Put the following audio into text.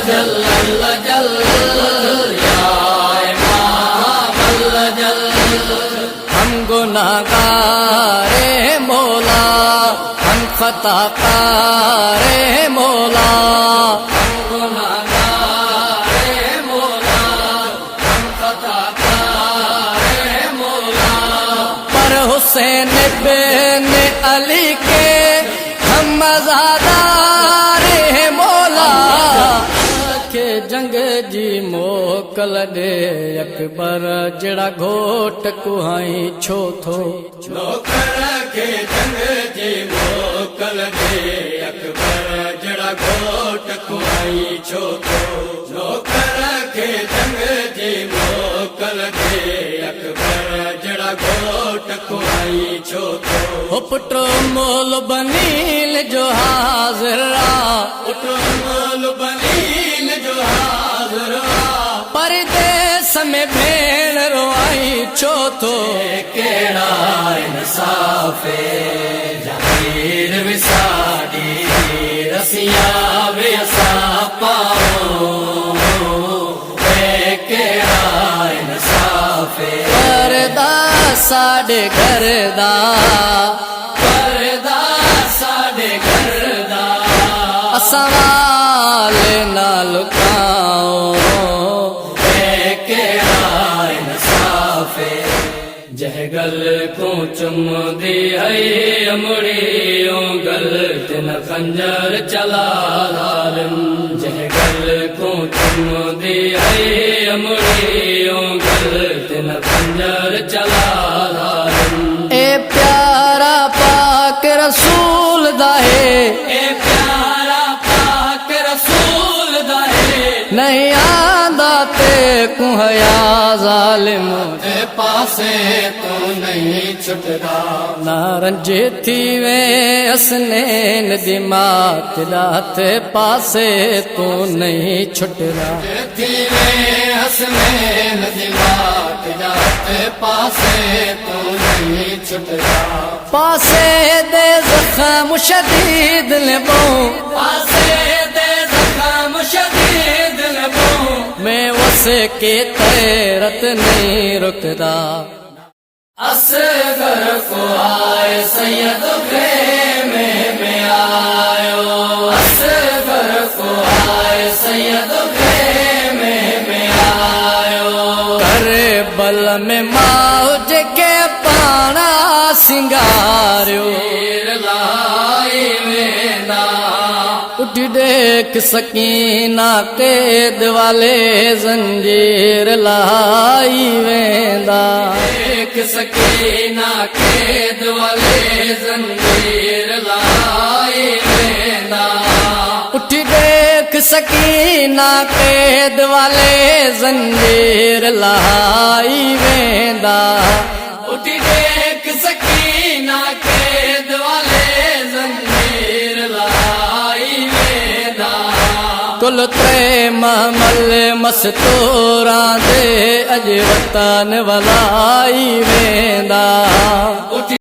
जल जल या इमाम जल। हम गुनाहगारे मौला, हम खताकारे मौला, हम गुनाहगारे मौला, हम खताकारे मौला। पर हुसैन बिन अली के हम मज़ादारे मौला, के जंग जी मोकल दे अकबर जड़ा घोट कुहाई छो थो। नौकर के जंग जी मोकल दे अकबर जड़ा घोट कुहाई छो थो। नौकर के जंग जी मोकल दे अकबर जड़ा घोट कुहाई छो थो। हो पुटो मोल बनील जो हाज़िरा, पुटो मोल बनील जो हाज़िरा। परदेस में भेण रोआई छो थो। केड़ा इंसाफ़े जहीर विसाडी रसिया वे असां पाओ। केड़ा इंसाफ़े परदा साडे घर दा, परदा साडे घर दा। असां वाले ना लुकाओ। जहगल को चुम दी है अमड़ियों गल तिन खंजर चला लालम। जहगल को चुम दी है अमड़ियों गल तिन खंजर चला लालम। ए प्यारा पाक रसूल दाहे, ए प्यारा पाक रसूल दाहे। नहीं आंदा ते कुहया ज़ालिम, ते पासे तो नहीं छुटदा। ना रंजे थी वे असनैन दी मात दाते पासे तू नहीं छुटदा। थी वे हसनैन दी मात जाते पासे तो नहीं छुटदा। पासे दे ज़ख़्म शदीद लेबो, पासे दे ज़ख़्म शदीद लेबो। मैं वसे के तैरत नहीं रुकदा। असगर को आए सैयद खेमे में आयो। असगर को आए सैयद खेमे में आयो। करे बल में मौज के पाना सिंगारियो। लाई वेंदा उठ देख सकीना कैद वाले जंजीर लाई वेंदा। एक सकीना कैद वाले जंजीर लाई वेंदा। उठ देख सकीना कैद वाले जंजीर लाई वेंदा। उठ देख सकीना कैद वाले जंजीर लाई वेंदा। कुल त्रे महमल मस्तूरा दे अज वतन वलाई वेंदा।